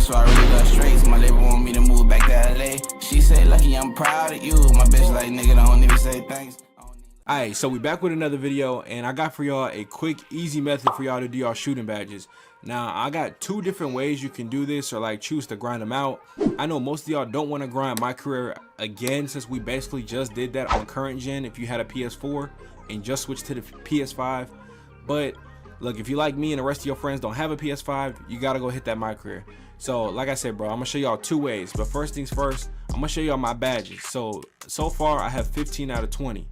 so I really love straights. My label want me to move back to LA. She say, lucky, I'm proud of you. My bitch like, nigga, don't even say thanks. Alright, so we back with another video, and I got for y'all a quick, easy method for y'all to do y'all shooting badges. Now, I got two different ways you can do this, or like choose to grind them out. I know most of y'all don't want to grind MYCAREER again, since we basically just did that on current gen if you had a PS4 and just switched to the PS5. But look, if you like me and the rest of your friends don't have a PS5, you gotta go hit that MYCAREER. So like I said, bro, I'm gonna show y'all two ways, but first things first, I'm gonna show y'all my badges. So far I have 15 out of 20.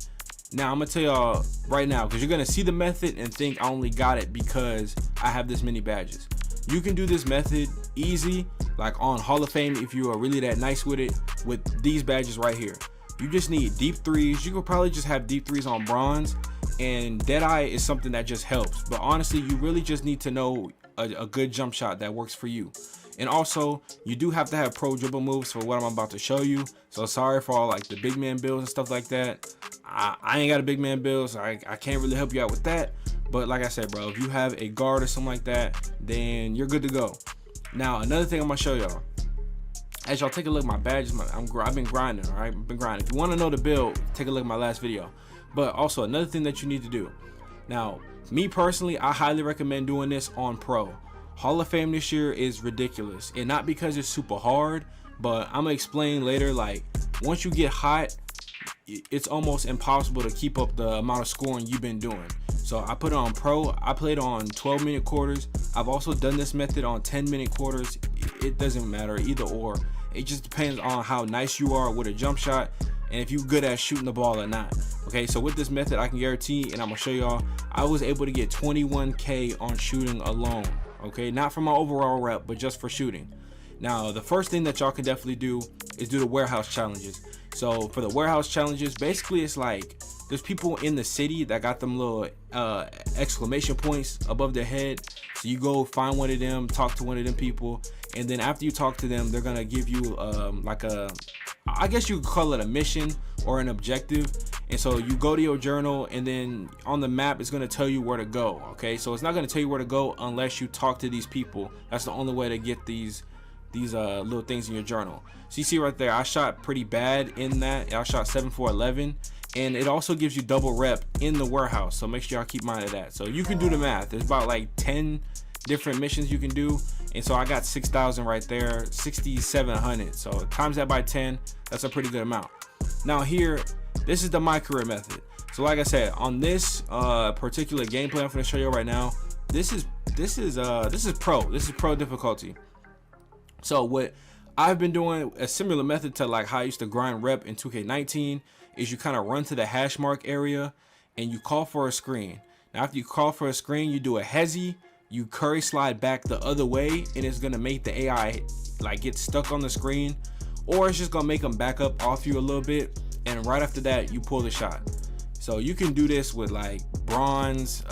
Now I'm gonna tell y'all right now, because you're gonna see the method and think I only got it because I have this many badges. You can do this method easy, like on Hall of Fame, if you are really that nice with it, with these badges right here. You just need deep threes. You could probably just have deep threes on bronze, and Deadeye is something that just helps. But honestly, you really just need to know a good jump shot that works for you. And also, you do have to have pro dribble moves for what I'm about to show you. So sorry for all like the big man builds and stuff like that. I ain't got a big man build, so I can't really help you out with that. But like I said, bro, if you have a guard or something like that, then you're good to go. Now, another thing I'm gonna show y'all. As y'all take a look at my badges, I've been grinding, all right? I've been grinding. If you want to know the build, take a look at my last video. But also, another thing that you need to do. Now, me personally, I highly recommend doing this on pro. Hall of Fame this year is ridiculous, and not because it's super hard, but I'm gonna explain later. Like, once you get hot, it's almost impossible to keep up the amount of scoring you've been doing. So I put it on pro. I played on 12-minute quarters. I've also done this method on 10-minute quarters. It doesn't matter, either or. It just depends on how nice you are with a jump shot and if you're good at shooting the ball or not. Okay, so with this method, I can guarantee, and I'm gonna show y'all, I was able to get 21K on shooting alone. Okay, not for my overall rep, but just for shooting. Now, the first thing that y'all can definitely do is do the warehouse challenges. So for the warehouse challenges, basically it's like there's people in the city that got them little exclamation points above their head. So you go find one of them, talk to one of them people, and then after you talk to them, they're gonna give you like a, I guess you could call it a mission or an objective. And so you go to your journal, and then on the map it's gonna tell you where to go. Okay, so it's not gonna tell you where to go unless you talk to these people. That's the only way to get these little things in your journal. So you see right there, I shot pretty bad in that. I shot 7 for 11, and it also gives you double rep in the warehouse, so make sure y'all keep mind of that. So you can do the math. There's about like 10 different missions you can do, and so I got 6,000 right there, 6,700. So times that by 10, that's a pretty good amount. Now here, this is the MYCAREER method. So like I said, on this particular gameplay I'm going to show you right now, this is pro. This is pro difficulty. So what I've been doing, a similar method to like how I used to grind rep in 2K19, is you kind of run to the hash mark area and you call for a screen. Now after you call for a screen, you do a hezi, you curry slide back the other way, and it's gonna make the AI like get stuck on the screen, or it's just gonna make them back up off you a little bit, and right after that you pull the shot. So you can do this with like bronze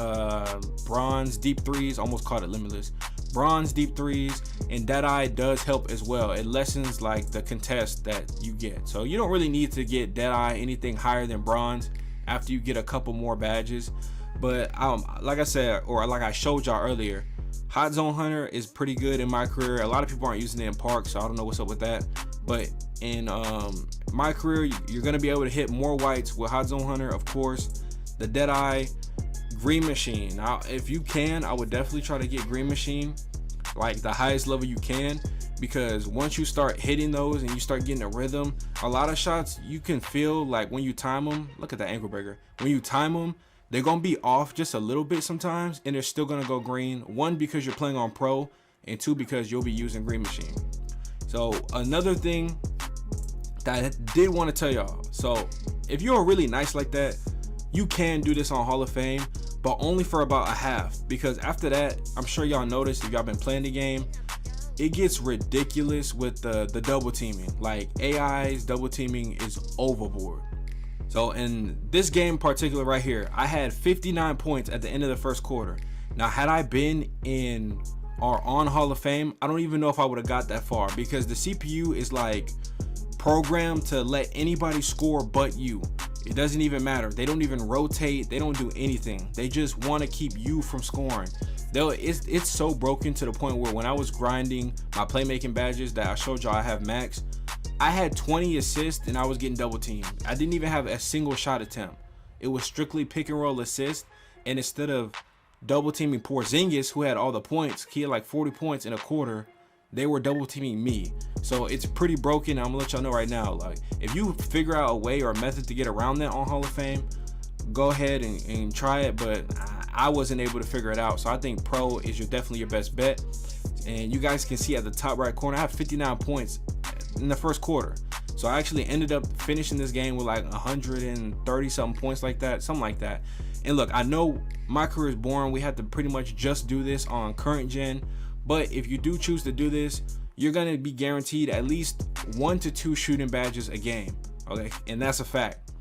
deep threes, almost called it limitless. Bronze deep threes, and Deadeye does help as well. It lessens like the contest that you get. So you don't really need to get Deadeye anything higher than bronze after you get a couple more badges. But like I said, or like I showed y'all earlier, Hot Zone Hunter is pretty good in MYCAREER. A lot of people aren't using it in Park, so I don't know what's up with that. But in MYCAREER, you're gonna be able to hit more whites with Hot Zone Hunter, of course. The Deadeye, Green Machine. Now if you can, I would definitely try to get Green Machine like the highest level you can, because once you start hitting those and you start getting a rhythm, a lot of shots you can feel like when you time them. Look at that ankle breaker. When you time them, they're gonna be off just a little bit sometimes, and they're still gonna go green. One, because you're playing on pro, and two, because you'll be using Green Machine. So another thing that I did want to tell y'all, so if you're really nice like that, you can do this on Hall of Fame, but only for about a half, because after that, I'm sure y'all noticed if y'all been playing the game, it gets ridiculous with the double teaming. Like AI's double teaming is overboard. So in this game in particular right here, I had 59 points at the end of the first quarter. Now had I been in or on Hall of Fame, I don't even know if I would have got that far, because the CPU is like programmed to let anybody score but you. It doesn't even matter. They don't even rotate. They don't do anything. They just want to keep you from scoring. It's so broken to the point where when I was grinding my playmaking badges that I showed y'all I have max, I had 20 assists and I was getting double teamed. I didn't even have a single shot attempt. It was strictly pick and roll assist, and instead of double teaming Porzingis, who had all the points, he had like 40 points in a quarter, they were double teaming me. So it's pretty broken. I'm gonna let y'all know right now, like, if you figure out a way or a method to get around that on Hall of Fame, go ahead and try it, but I wasn't able to figure it out. So I think pro is definitely your best bet. And you guys can see at the top right corner, I have 59 points in the first quarter. So I actually ended up finishing this game with like 130 something points, like that, something like that. And look, I know my career is boring. We have to pretty much just do this on current gen, but if you do choose to do this, you're gonna be guaranteed at least 1 to 2 shooting badges a game, okay? And that's a fact.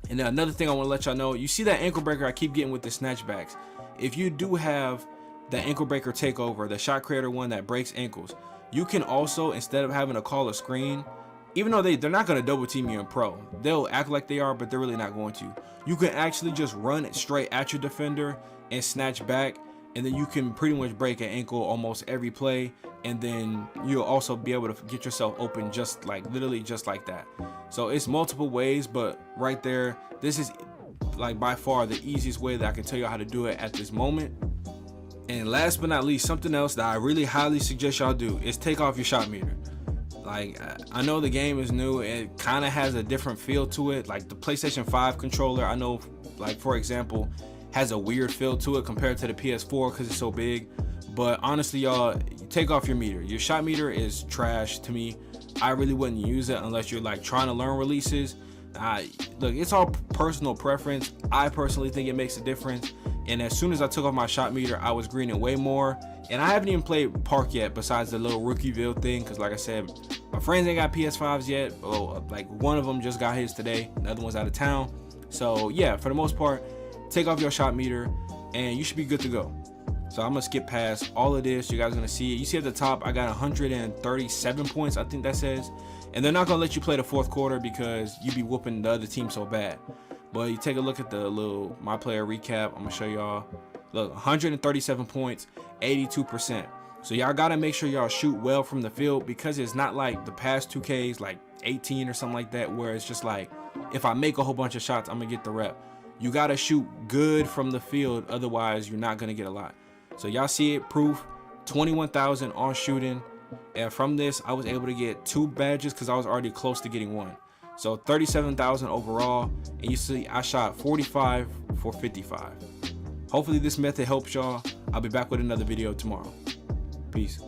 And then another thing I want to let y'all know, you see that ankle breaker I keep getting with the snatchbacks. If you do have the ankle breaker takeover, the shot creator one that breaks ankles, you can also, instead of having to call a screen, even though they're not going to double team you in pro, they'll act like they are, but they're really not going to. You can actually just run it straight at your defender and snatch back, and then you can pretty much break an ankle almost every play, and then you'll also be able to get yourself open just like, literally just like that. So it's multiple ways, but right there, this is like by far the easiest way that I can tell you how to do it at this moment. And last but not least, something else that I really highly suggest y'all do is take off your shot meter. Like, I know the game is new, it kind of has a different feel to it. Like the PlayStation 5 controller, I know, like for example, has a weird feel to it compared to the PS4 because it's so big. But honestly, y'all, take off your meter. Your shot meter is trash to me. I really wouldn't use it unless you're like trying to learn releases. Look, it's all personal preference. I personally think it makes a difference. And as soon as I took off my shot meter, I was greening way more. And I haven't even played Park yet, besides the little Rookieville thing, because like I said, my friends ain't got PS5s yet. Oh, like one of them just got his today, the other one's out of town. So yeah, for the most part, take off your shot meter and you should be good to go. So I'm gonna skip past all of this. You guys are gonna see it. You see at the top, I got 137 points, I think that says. And they're not gonna let you play the fourth quarter because you be whooping the other team so bad. But you take a look at the little my player recap. I'm gonna show y'all. Look, 137 points, 82%. So y'all gotta make sure y'all shoot well from the field, because it's not like the past 2Ks, like 18 or something like that, where it's just like, if I make a whole bunch of shots, I'm gonna get the rep. You gotta shoot good from the field, otherwise you're not gonna get a lot. So y'all see it, proof, 21,000 on shooting. And from this, I was able to get 2 badges because I was already close to getting 1. So 37,000 overall. And you see, I shot 45 for 55. Hopefully this method helps y'all. I'll be back with another video tomorrow. Peace.